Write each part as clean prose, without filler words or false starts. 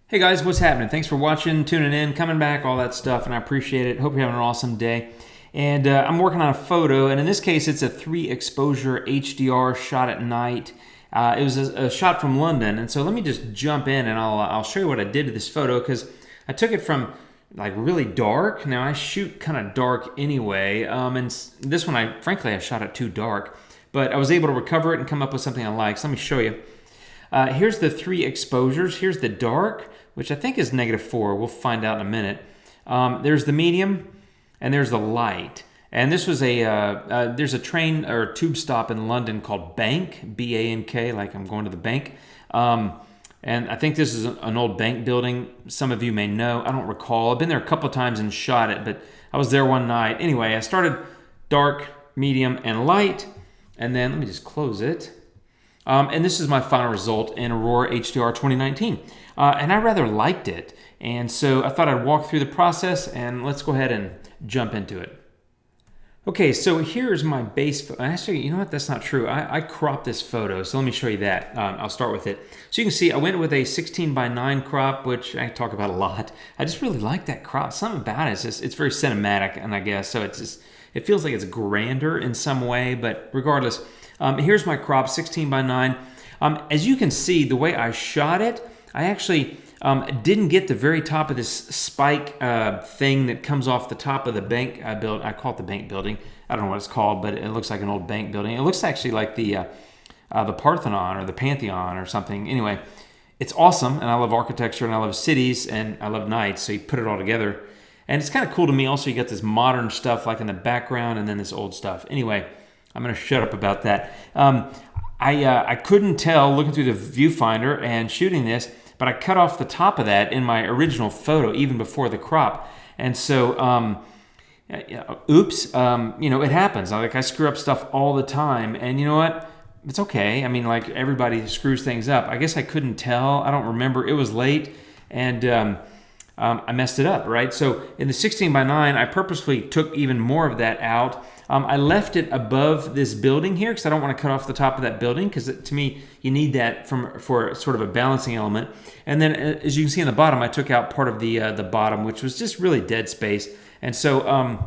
Hey guys, what's happening? Thanks for watching, tuning in, coming back, all that stuff, and I appreciate it. Hope you're having an awesome day. And I'm working on a photo, and in this case, it's a 3-exposure HDR shot at night. It was a shot from London, and so let me just jump in, and I'll show you what I did to this photo, because I took it from like really dark. Now I shoot kind of dark anyway, and this one, frankly, I shot it too dark, but I was able to recover it and come up with something I like. So let me show you. Here's the 3 exposures. Here's the dark, which I think is -4. We'll find out in a minute. There's the medium, and there's the light. And this was there's a train or tube stop in London called Bank, B-A-N-K, like I'm going to the bank. And I think this is an old bank building. Some of you may know. I don't recall. I've been there a couple of times and shot it, but I was there one night. Anyway, I started dark, medium, and light. And then let me just close it. And this is my final result in Aurora HDR 2019. And I rather liked it. And so I thought I'd walk through the process, and let's go ahead and jump into it. Okay, so here's my base photo. Actually, you know what? That's not true. I cropped this photo, so let me show you that. I'll start with it. So you can see I went with a 16:9 crop, which I talk about a lot. I just really like that crop. Something about it. It's very cinematic, and I guess so. It feels like it's grander in some way, but regardless. Here's my crop, 16:9. As you can see, the way I shot it, I actually didn't get the very top of this spike thing that comes off the top of the bank building. I call it the bank building. I don't know what it's called, but it looks like an old bank building. It looks actually like the Parthenon or the Pantheon or something. Anyway, it's awesome, and I love architecture, and I love cities, and I love nights, so you put it all together. And it's kind of cool to me also. You got this modern stuff like in the background, and then this old stuff. Anyway, I'm going to shut up about that. I couldn't tell looking through the viewfinder and shooting this, but I cut off the top of that in my original photo even before the crop. And so, oops, it happens. I screw up stuff all the time, and you know what? It's okay. I mean, like everybody screws things up. I guess I couldn't tell. I don't remember. It was late, and I messed it up, right? So in the 16:9, I purposefully took even more of that out. I left it above this building here because I don't want to cut off the top of that building, because to me, you need that for sort of a balancing element. And then, as you can see on the bottom, I took out part of the bottom, which was just really dead space. And so,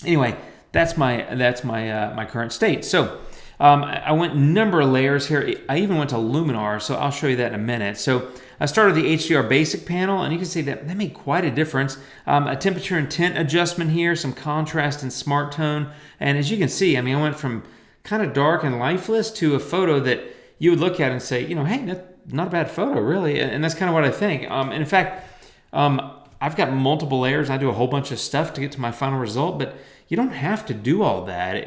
anyway, that's my current state. So I went number of layers here. I even went to luminar, so I'll show you that in a minute. So I started the HDR basic panel, and you can see that made quite a difference. A temperature and tint adjustment here, some contrast and smart tone. And as you can see, I mean, I went from kind of dark and lifeless to a photo that you would look at and say, hey, that's not a bad photo, really. And that's kind of what I think. And in fact, I've got multiple layers. I do a whole bunch of stuff to get to my final result, but you don't have to do all that.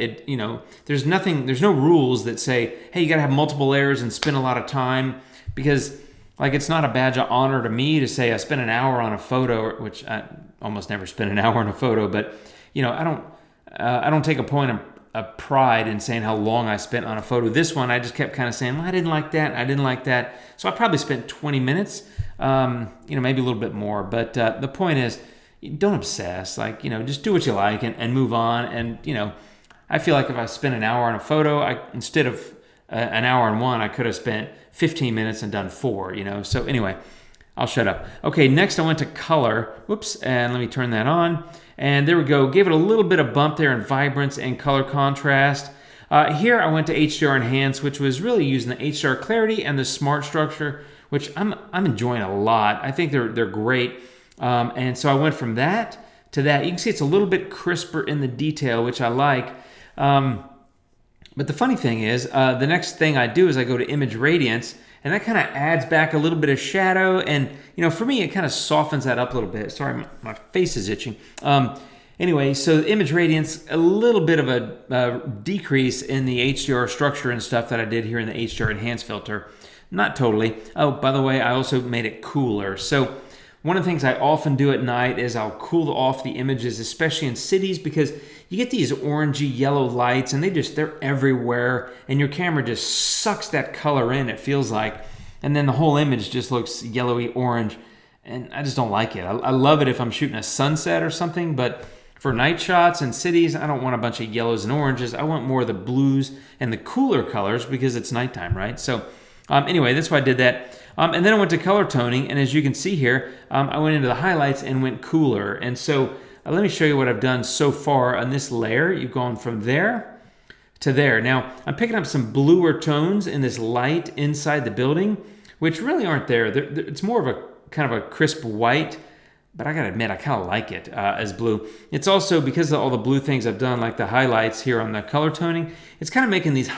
There's no rules that say, hey, you got to have multiple layers and spend a lot of time, because it's not a badge of honor to me to say I spent an hour on a photo, which I almost never spend an hour on a photo, but I don't take a point of pride in saying how long I spent on a photo. This one, I just kept kind of saying, well, I didn't like that, I didn't like that. So I probably spent 20 minutes, maybe a little bit more. But the point is, don't obsess. Just do what you like and move on. And, I feel like if I spent an hour on a photo, instead of an hour on one, I could have spent 15 minutes and done 4, So anyway, I'll shut up. Okay, next I went to color. Whoops, and let me turn that on. And there we go. Gave it a little bit of bump there in vibrance and color contrast. Here I went to HDR Enhance, which was really using the HDR clarity and the smart structure, which I'm enjoying a lot. I think they're great. And so I went from that to that. You can see it's a little bit crisper in the detail, which I like. But the funny thing is, the next thing I do is I go to image radiance, and that kind of adds back a little bit of shadow. And, for me, it kind of softens that up a little bit. Sorry, my face is itching. Anyway, so image radiance, a little bit of a decrease in the HDR structure and stuff that I did here in the HDR Enhance filter. Not totally. Oh, by the way, I also made it cooler. So one of the things I often do at night is I'll cool off the images, especially in cities, because you get these orangey yellow lights, and they're everywhere, and your camera just sucks that color in, it feels like, and then the whole image just looks yellowy orange, and I just don't like it. I love it if I'm shooting a sunset or something, but for night shots in cities, I don't want a bunch of yellows and oranges. I want more of the blues and the cooler colors because it's nighttime, right? So Anyway, that's why I did that. And then I went to color toning, and as you can see here, I went into the highlights and went cooler. And so let me show you what I've done so far on this layer. You've gone from there to there. Now, I'm picking up some bluer tones in this light inside the building, which really aren't there. It's more of a kind of a crisp white, but I gotta admit, I kind of like it as blue. It's also because of all the blue things I've done, like the highlights here on the color toning, it's kind of making these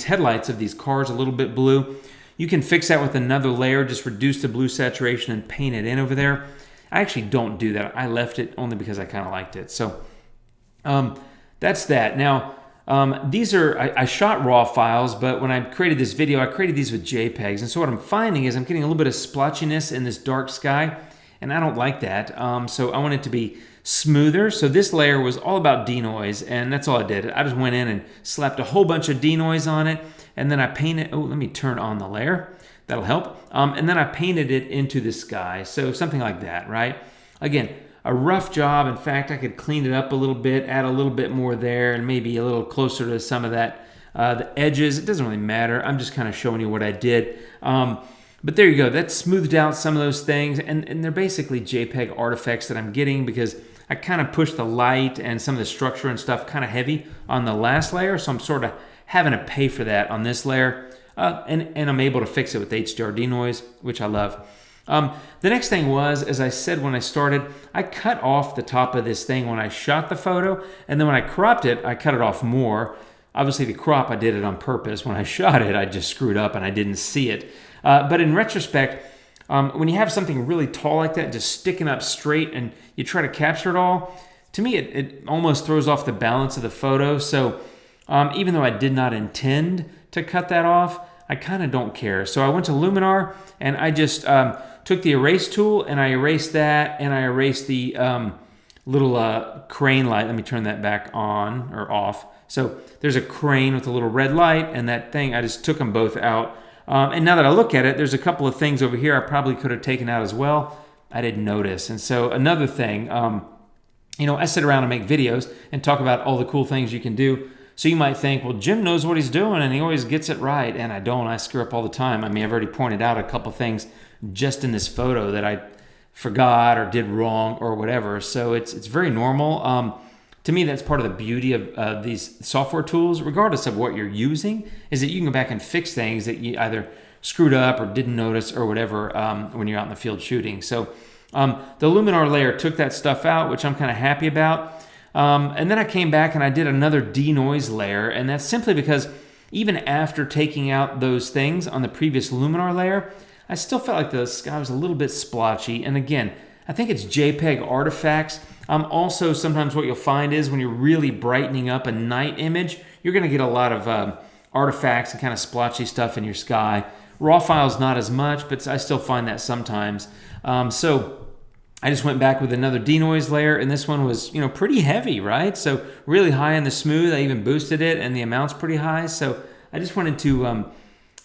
headlights of these cars a little bit blue. You can fix that with another layer, just reduce the blue saturation and paint it in over there. I actually don't do that. I left it only because I kind of liked it. So that's that. Now, these are, I shot raw files, but when I created this video, I created these with JPEGs. And so what I'm finding is I'm getting a little bit of splotchiness in this dark sky, and I don't like that. So I want it to be smoother. So this layer was all about denoise, and that's all I did. I just went in and slapped a whole bunch of denoise on it, and then I painted, oh, let me turn on the layer. That'll help. And then I painted it into the sky. So something like that, right? Again, a rough job. In fact, I could clean it up a little bit, add a little bit more there, and maybe a little closer to some of that, the edges. It doesn't really matter. I'm just kind of showing you what I did. But there you go. That smoothed out some of those things, and they're basically JPEG artifacts that I'm getting because I kind of pushed the light and some of the structure and stuff kind of heavy on the last layer, so I'm sort of having to pay for that on this layer, and I'm able to fix it with HDR denoise, which I love. The next thing was, as I said when I started, I cut off the top of this thing when I shot the photo, and then when I cropped it, I cut it off more. Obviously, the crop, I did it on purpose. When I shot it, I just screwed up and I didn't see it. But in retrospect, when you have something really tall like that, just sticking up straight, and you try to capture it all, to me, it almost throws off the balance of the photo. So even though I did not intend to cut that off, I kind of don't care. So I went to Luminar, and I just took the erase tool, and I erased that, and I erased the little crane light. Let me turn that back on or off. So there's a crane with a little red light, and that thing, I just took them both out. And now that I look at it, there's a couple of things over here I probably could have taken out as well. I didn't notice. And so another thing, you know, I sit around and make videos and talk about all the cool things you can do. So you might think, well, Jim knows what he's doing and he always gets it right. And I don't. I screw up all the time. I mean, I've already pointed out a couple things just in this photo that I forgot or did wrong or whatever. So it's very normal. To me, that's part of the beauty of these software tools, regardless of what you're using, is that you can go back and fix things that you either screwed up or didn't notice or whatever when you're out in the field shooting. So the Luminar layer took that stuff out, which I'm kind of happy about. And then I came back and I did another denoise layer, and that's simply because even after taking out those things on the previous Luminar layer, I still felt like the sky was a little bit splotchy. And again, I think it's JPEG artifacts. Also, sometimes what you'll find is when you're really brightening up a night image, you're going to get a lot of artifacts and kind of splotchy stuff in your sky. Raw files, not as much, but I still find that sometimes. So I just went back with another denoise layer, and this one was, you know, pretty heavy, right? So really high in the smooth. I even boosted it, and the amount's pretty high. So I just wanted to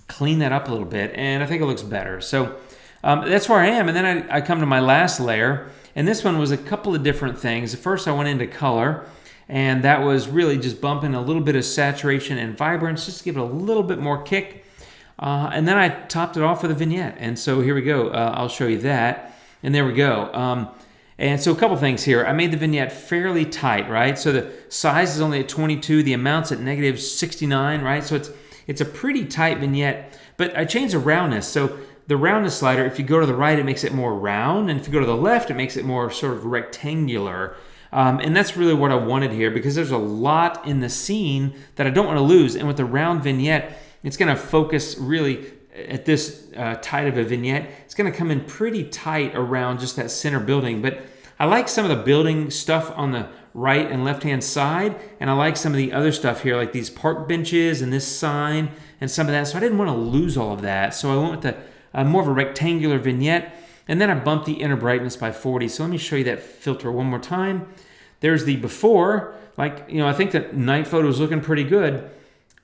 clean that up a little bit, and I think it looks better. So that's where I am. And then I come to my last layer, and this one was a couple of different things. First, I went into color, and that was really just bumping a little bit of saturation and vibrance, just to give it a little bit more kick. And then I topped it off with a vignette. And so here we go. I'll show you that. And there we go. And so a couple things here. I made the vignette fairly tight, right? So the size is only at 22. The amount's at negative 69, right? So it's a pretty tight vignette. But I changed the roundness. So the roundness slider, if you go to the right, it makes it more round. And if you go to the left, it makes it more sort of rectangular. And that's really what I wanted here, because there's a lot in the scene that I don't want to lose. And with the round vignette, it's going to focus really at this tight of a vignette. It's going to come in pretty tight around just that center building. But I like some of the building stuff on the right and left-hand side. And I like some of the other stuff here, like these park benches and this sign and some of that. So I didn't want to lose all of that. So I went with the more of a rectangular vignette. And then I bumped the inner brightness by 40. So let me show you that filter one more time. There's the before. Like, you know, I think that night photo is looking pretty good.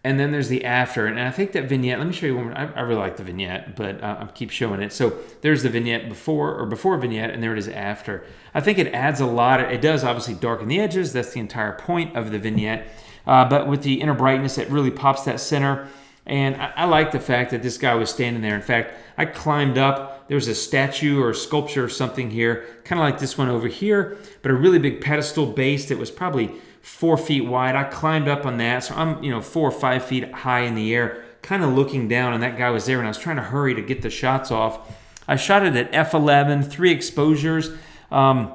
And then there's the after. And I think that vignette, let me show you one more. I really like the vignette, but I'll keep showing it. So there's the vignette before vignette, and there it is after. I think it adds a lot. It does obviously darken the edges. That's the entire point of the vignette. But with the inner brightness, it really pops that center. And I like the fact that this guy was standing there. In fact, I climbed up. There was a statue or a sculpture or something here, kind of like this one over here, but a really big pedestal base that was probably 4 feet wide. I climbed up on that, so I'm 4 or 5 feet high in the air, kind of looking down, and that guy was there, and I was trying to hurry to get the shots off. I shot it at f11, 3 exposures. A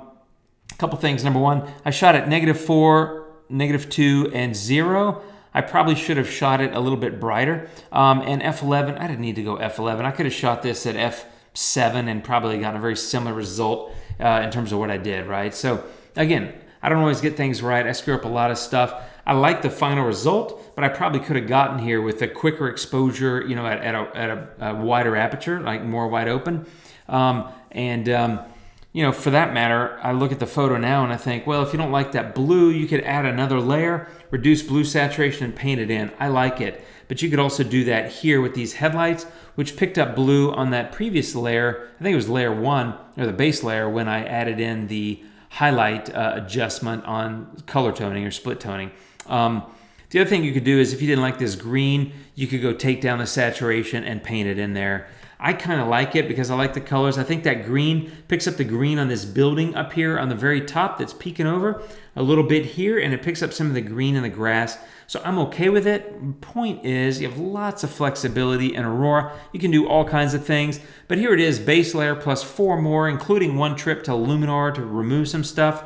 couple things. Number one, I shot at -4, -2, and 0. I probably should have shot it a little bit brighter. And f11, I didn't need to go f11. I could have shot this at f7 and probably gotten a very similar result in terms of what I did, right? So again, I don't always get things right. I screw up a lot of stuff. I like the final result, but I probably could have gotten here with a quicker exposure, at a wider aperture, like more wide open. For that matter, I look at the photo now and I think, well, if you don't like that blue, you could add another layer, reduce blue saturation, and paint it in. I like it. But you could also do that here with these headlights, which picked up blue on that previous layer. I think it was layer 1, or the base layer, when I added in the highlight adjustment on color toning or split toning. The other thing you could do is if you didn't like this green, you could go take down the saturation and paint it in there. I kind of like it because I like the colors. I think that green picks up the green on this building up here on the very top that's peeking over a little bit here, and it picks up some of the green in the grass. So I'm okay with it. Point is, you have lots of flexibility in Aurora. You can do all kinds of things. But here it is, base layer plus 4 more, including 1 trip to Luminar to remove some stuff.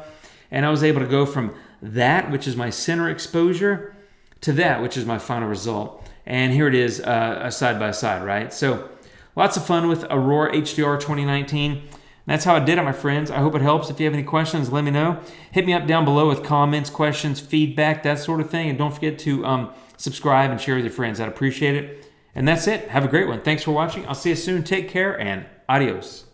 And I was able to go from that, which is my center exposure, to that, which is my final result. And here it is side by side, right? So lots of fun with Aurora HDR 2019. That's how I did it, my friends. I hope it helps. If you have any questions, let me know. Hit me up down below with comments, questions, feedback, that sort of thing. And don't forget to subscribe and share with your friends. I'd appreciate it. And that's it. Have a great one. Thanks for watching. I'll see you soon. Take care and adios.